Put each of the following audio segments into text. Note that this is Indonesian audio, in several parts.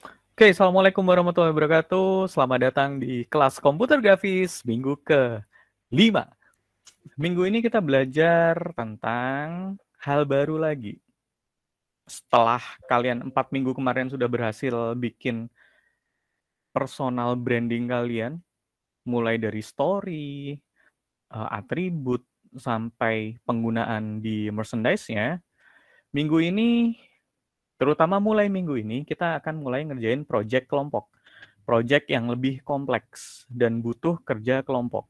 Oke, Assalamualaikum warahmatullahi wabarakatuh. Selamat datang di kelas komputer grafis minggu ke-5. Minggu ini kita belajar tentang hal baru lagi. Setelah kalian 4 minggu kemarin sudah berhasil bikin personal branding kalian, mulai dari story, atribut, sampai penggunaan di merchandise-nya, minggu ini, terutama mulai minggu ini, kita akan mulai ngerjain project kelompok. Project yang lebih kompleks dan butuh kerja kelompok.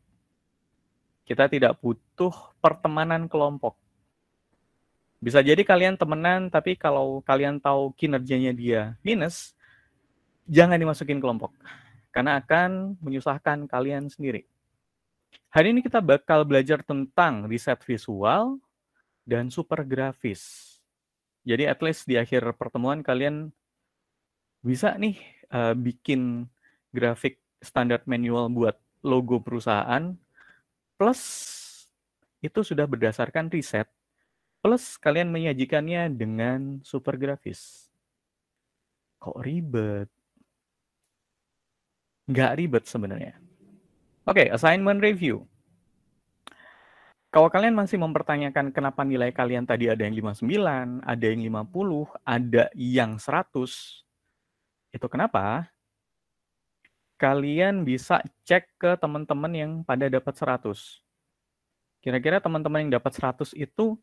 Kita tidak butuh pertemanan kelompok. Bisa jadi kalian temenan, tapi kalau kalian tahu kinerjanya dia minus, jangan dimasukin kelompok. Karena akan menyusahkan kalian sendiri. Hari ini kita bakal belajar tentang riset visual dan super grafis. Jadi at least di akhir pertemuan kalian bisa nih bikin grafik standar manual buat logo perusahaan, plus itu sudah berdasarkan riset, plus kalian menyajikannya dengan super grafis. Kok ribet? Nggak ribet sebenarnya. Oke, assignment review. Kalau kalian masih mempertanyakan kenapa nilai kalian tadi ada yang 59, ada yang 50, ada yang 100, itu kenapa? Kalian bisa cek ke teman-teman yang pada dapat 100. Kira-kira teman-teman yang dapat 100 itu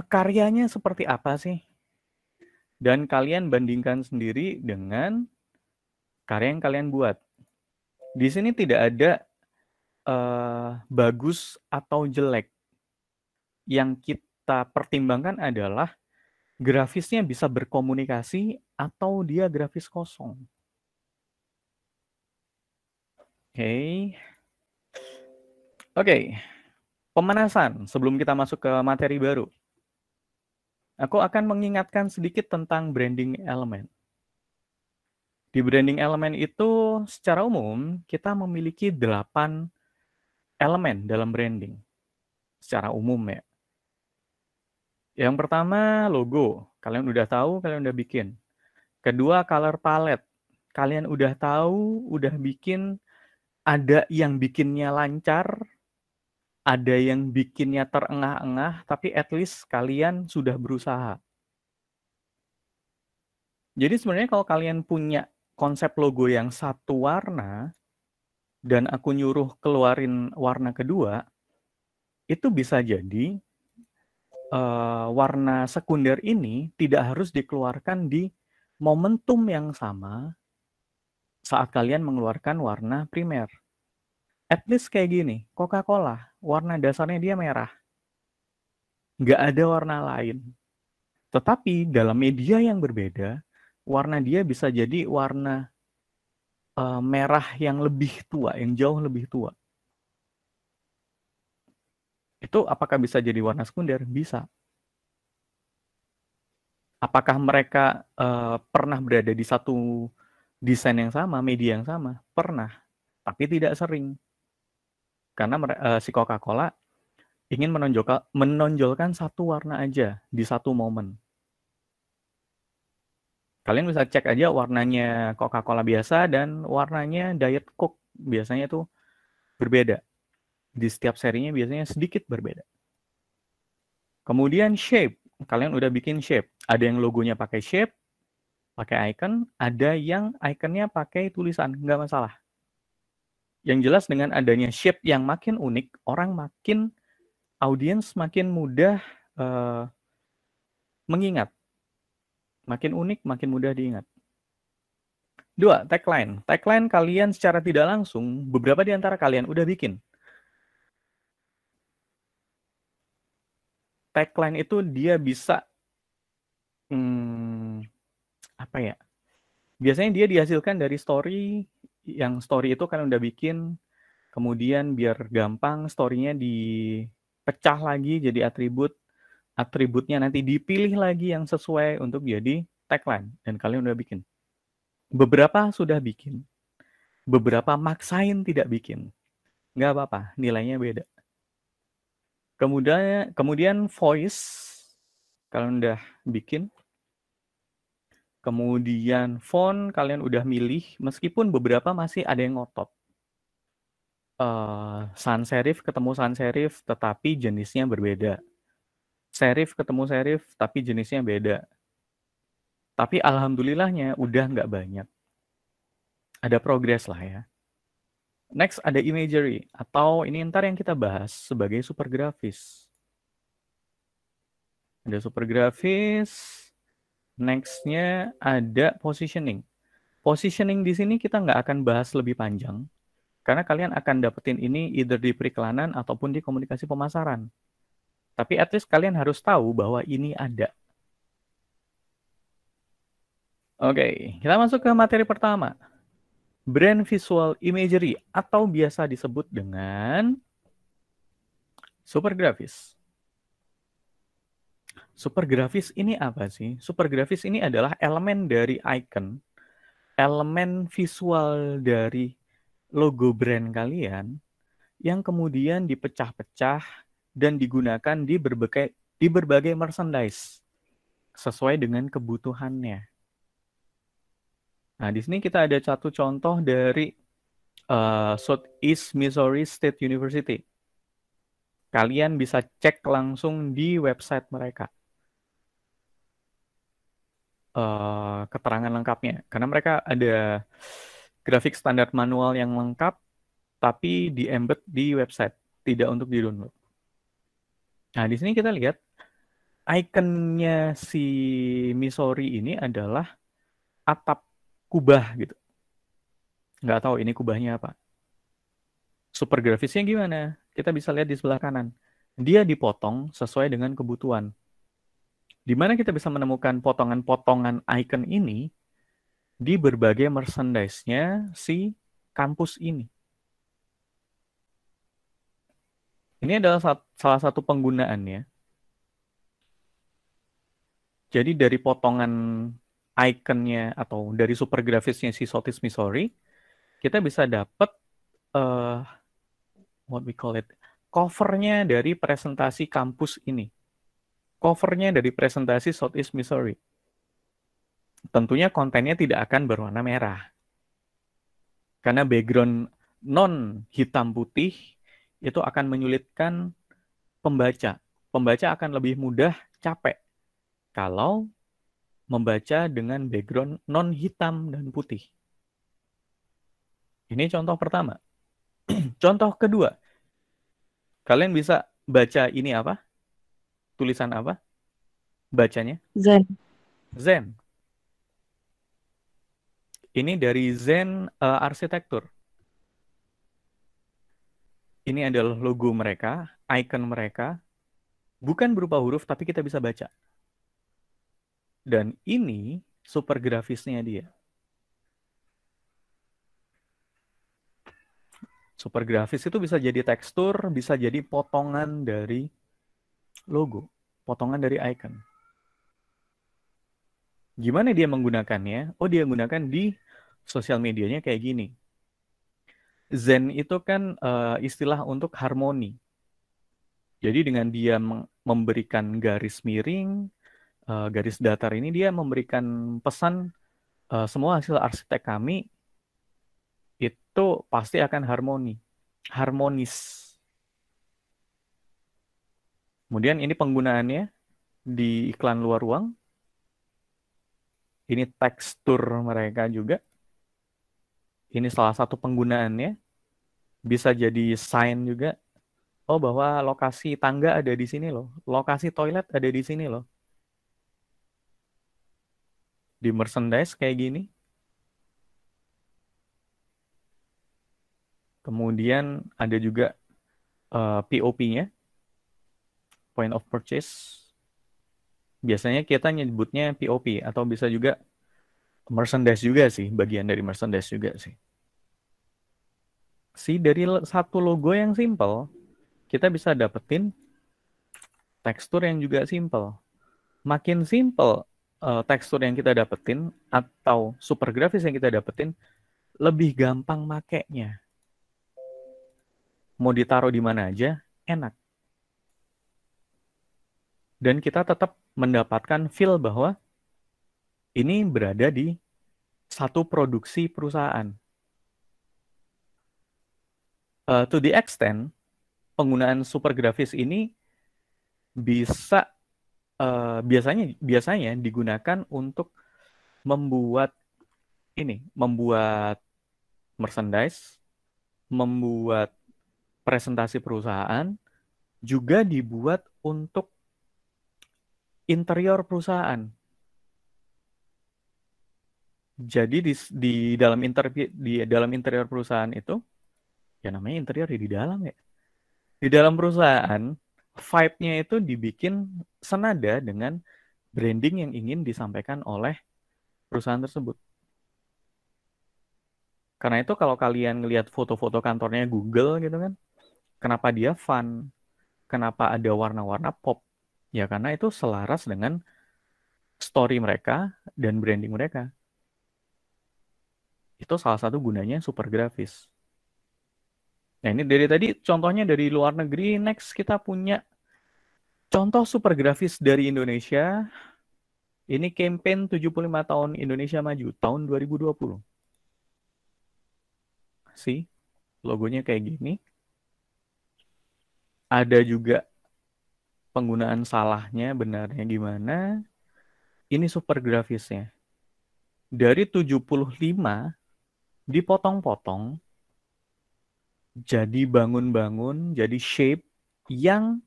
karyanya seperti apa sih? Dan kalian bandingkan sendiri dengan karya yang kalian buat. Di sini tidak ada bagus atau jelek. Yang kita pertimbangkan adalah grafisnya bisa berkomunikasi atau dia grafis kosong. Oke. Pemanasan sebelum kita masuk ke materi baru. Aku akan mengingatkan sedikit tentang branding element. Di branding element itu secara umum kita memiliki 8 elemen dalam branding. Secara umum ya. Yang pertama logo. Kalian udah tahu, kalian udah bikin. Kedua color palette. Kalian udah tahu, udah bikin. Ada yang bikinnya lancar, ada yang bikinnya terengah-engah, tapi at least kalian sudah berusaha. Jadi sebenarnya kalau kalian punya konsep logo yang satu warna, dan aku nyuruh keluarin warna kedua, itu bisa jadi warna sekunder ini tidak harus dikeluarkan di momentum yang sama saat kalian mengeluarkan warna primer. At least kayak gini, Coca-Cola, warna dasarnya dia merah. Nggak ada warna lain. Tetapi dalam media yang berbeda, warna dia bisa jadi warna merah yang lebih tua, yang jauh lebih tua. Itu apakah bisa jadi warna sekunder? Bisa. Apakah mereka pernah berada di satu desain yang sama, media yang sama? Pernah, tapi tidak sering. Karena si Coca-Cola ingin menonjolkan satu warna aja di satu momen. Kalian bisa cek aja warnanya Coca-Cola biasa dan warnanya Diet Coke. Biasanya itu berbeda. Di setiap serinya biasanya sedikit berbeda. Kemudian shape. Kalian udah bikin shape. Ada yang logonya pakai shape, pakai icon, ada yang iconnya pakai tulisan, nggak masalah. Yang jelas dengan adanya shape yang makin unik, audiens makin mudah mengingat. Makin unik, makin mudah diingat. 2, tagline. Tagline kalian secara tidak langsung, beberapa di antara kalian udah bikin. Tagline itu dia bisa, apa ya? Biasanya dia dihasilkan dari story, yang story itu kan udah bikin, kemudian biar gampang story-nya dipecah lagi jadi atribut, atributnya nanti dipilih lagi yang sesuai untuk jadi tagline, dan kalian udah bikin. Beberapa sudah bikin, beberapa maksain tidak bikin. Nggak apa-apa, nilainya beda. Kemudian voice, kalian udah bikin. Kemudian font kalian udah milih, meskipun beberapa masih ada yang ngotot. Sans serif ketemu sans serif, tetapi jenisnya berbeda. Serif ketemu serif, tapi jenisnya beda. Tapi alhamdulillahnya udah nggak banyak. Ada progres lah ya. Next ada imagery, atau ini ntar yang kita bahas sebagai super grafis. Ada super grafis. Next-nya ada positioning. Positioning di sini kita nggak akan bahas lebih panjang, karena kalian akan dapetin ini either di periklanan ataupun di komunikasi pemasaran. Tapi at least kalian harus tahu bahwa ini ada. Oke, kita masuk ke materi pertama. Brand visual imagery, atau biasa disebut dengan super grafis. Super grafis ini apa sih? Super grafis ini adalah elemen dari icon, elemen visual dari logo brand kalian yang kemudian dipecah-pecah dan digunakan di berbagai merchandise sesuai dengan kebutuhannya. Nah, di sini kita ada satu contoh dari Southeast Missouri State University. Kalian bisa cek langsung di website mereka. Keterangan lengkapnya, karena mereka ada grafik standar manual yang lengkap tapi di-embed di website, tidak untuk di-download. Nah, di sini kita lihat ikonnya si Missouri ini adalah atap kubah gitu. Nggak tahu ini kubahnya apa. Super grafisnya gimana? Kita bisa lihat di sebelah kanan. Dia dipotong sesuai dengan kebutuhan. Di mana kita bisa menemukan potongan-potongan icon ini di berbagai merchandise-nya si kampus ini. Ini adalah salah satu penggunaannya. Jadi dari potongan ikonnya atau dari super grafisnya si Southeast Missouri, kita bisa dapat what we call it, covernya dari presentasi kampus ini. Covernya dari presentasi Southeast Missouri. Tentunya kontennya tidak akan berwarna merah. Karena background non hitam putih itu akan menyulitkan pembaca. Pembaca akan lebih mudah capek kalau membaca dengan background non hitam dan putih. Ini contoh pertama. Contoh kedua. Kalian bisa baca ini apa? Tulisan apa? Bacanya? Zen. Zen. Ini dari Zen Arsitektur. Ini adalah logo mereka, icon mereka. Bukan berupa huruf, tapi kita bisa baca. Dan ini super grafisnya dia. Super grafis itu bisa jadi tekstur, bisa jadi potongan dari logo, potongan dari icon. Gimana dia menggunakannya? Oh, dia menggunakan di sosial medianya kayak gini. Zen itu kan istilah untuk harmoni. Jadi dengan dia memberikan garis miring, garis datar ini, dia memberikan pesan semua hasil arsitek kami itu pasti akan harmonis. Kemudian ini penggunaannya di iklan luar ruang. Ini tekstur mereka juga. Ini salah satu penggunaannya. Bisa jadi sign juga. Oh, bahwa lokasi tangga ada di sini loh. Lokasi toilet ada di sini loh. Di merchandise kayak gini. Kemudian ada juga POP-nya. Point of Purchase. Biasanya kita nyebutnya POP. Atau bisa juga merchandise juga sih. Bagian dari merchandise juga sih. Dari satu logo yang simple, kita bisa dapetin tekstur yang juga simple. Makin simple tekstur yang kita dapetin atau super grafis yang kita dapetin, lebih gampang makainya. Mau ditaruh di mana aja, enak. Dan kita tetap mendapatkan feel bahwa ini berada di satu produksi perusahaan. To the extent, penggunaan super grafis ini bisa biasanya digunakan untuk membuat merchandise, membuat presentasi perusahaan, juga dibuat untuk interior perusahaan. Jadi di dalam interior perusahaan itu, ya namanya interior di dalam ya. Di dalam perusahaan, vibe-nya itu dibikin senada dengan branding yang ingin disampaikan oleh perusahaan tersebut. Karena itu kalau kalian ngelihat foto-foto kantornya Google gitu kan, kenapa dia fun? Kenapa ada warna-warna pop? Ya karena itu selaras dengan story mereka dan branding mereka. Itu salah satu gunanya super grafis. Nah ini dari tadi contohnya dari luar negeri. Next kita punya contoh super grafis dari Indonesia. Ini campaign 75 tahun Indonesia Maju tahun 2020. Logonya kayak gini. Ada juga penggunaan salahnya, benarnya gimana. Ini super grafisnya. Dari 75 dipotong-potong jadi bangun-bangun, jadi shape yang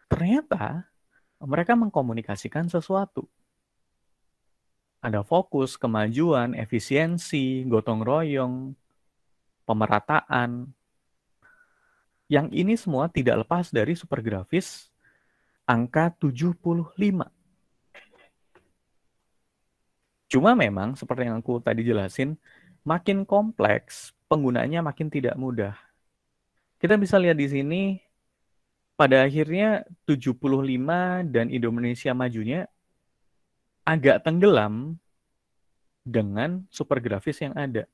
ternyata mereka mengkomunikasikan sesuatu. Ada fokus, kemajuan, efisiensi, gotong royong, pemerataan. Yang ini semua tidak lepas dari super grafis angka 75. Cuma memang seperti yang aku tadi jelasin, makin kompleks, penggunaannya makin tidak mudah. Kita bisa lihat di sini, pada akhirnya 75 dan Indonesia Majunya agak tenggelam dengan super grafis yang ada.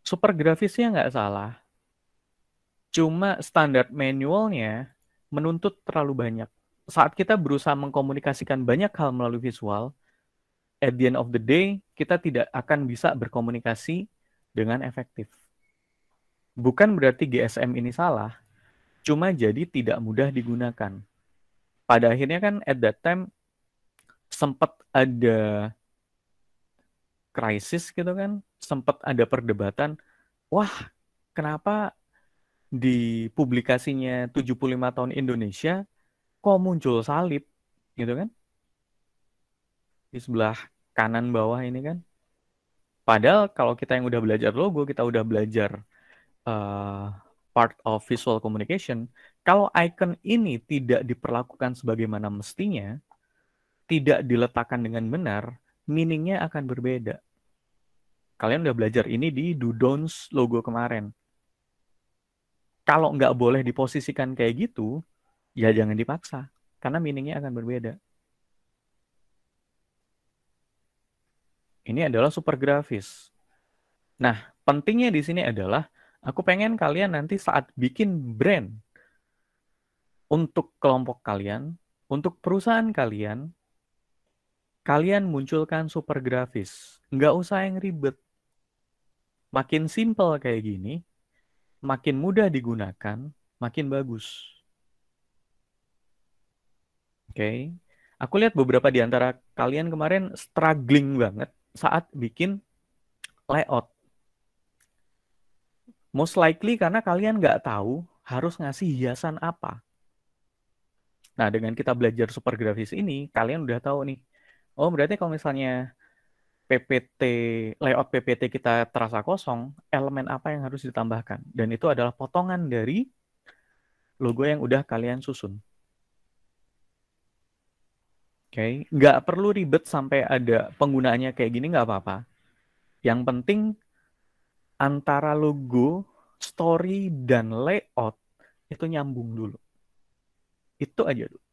Super grafisnya nggak salah, cuma standar manualnya menuntut terlalu banyak. Saat kita berusaha mengkomunikasikan banyak hal melalui visual, at the end of the day, kita tidak akan bisa berkomunikasi dengan efektif. Bukan berarti GSM ini salah, cuma jadi tidak mudah digunakan. Pada akhirnya kan at that time sempat ada krisis gitu kan, sempat ada perdebatan, wah kenapa di publikasinya 75 tahun Indonesia kok muncul salib gitu kan? Di sebelah kanan bawah ini kan. Padahal kalau kita yang udah belajar logo, kita udah belajar part of visual communication, kalau icon ini tidak diperlakukan sebagaimana mestinya, tidak diletakkan dengan benar, meaningnya akan berbeda. Kalian udah belajar ini di do don'ts logo kemarin. Kalau nggak boleh diposisikan kayak gitu, ya jangan dipaksa, karena meaningnya akan berbeda. Ini adalah super grafis. Nah, pentingnya di sini adalah aku pengen kalian nanti saat bikin brand untuk kelompok kalian, untuk perusahaan kalian, kalian munculkan super grafis. Nggak usah yang ribet. Makin simple kayak gini, makin mudah digunakan, makin bagus. Oke. Aku lihat beberapa di antara kalian kemarin struggling banget saat bikin layout. Most likely karena kalian nggak tahu harus ngasih hiasan apa. Nah, dengan kita belajar super grafis ini, kalian udah tahu nih. Oh, berarti kalau misalnya PPT, layout PPT kita terasa kosong, elemen apa yang harus ditambahkan? Dan itu adalah potongan dari logo yang udah kalian susun. Oke, nggak perlu ribet sampai ada penggunaannya kayak gini, nggak apa-apa. Yang penting antara logo, story, dan layout itu nyambung dulu. Itu aja dulu.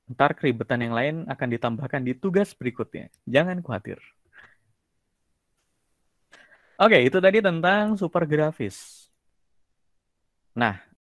Ntar keribetan yang lain akan ditambahkan di tugas berikutnya. Jangan khawatir. Oke, itu tadi tentang super grafis. Nah,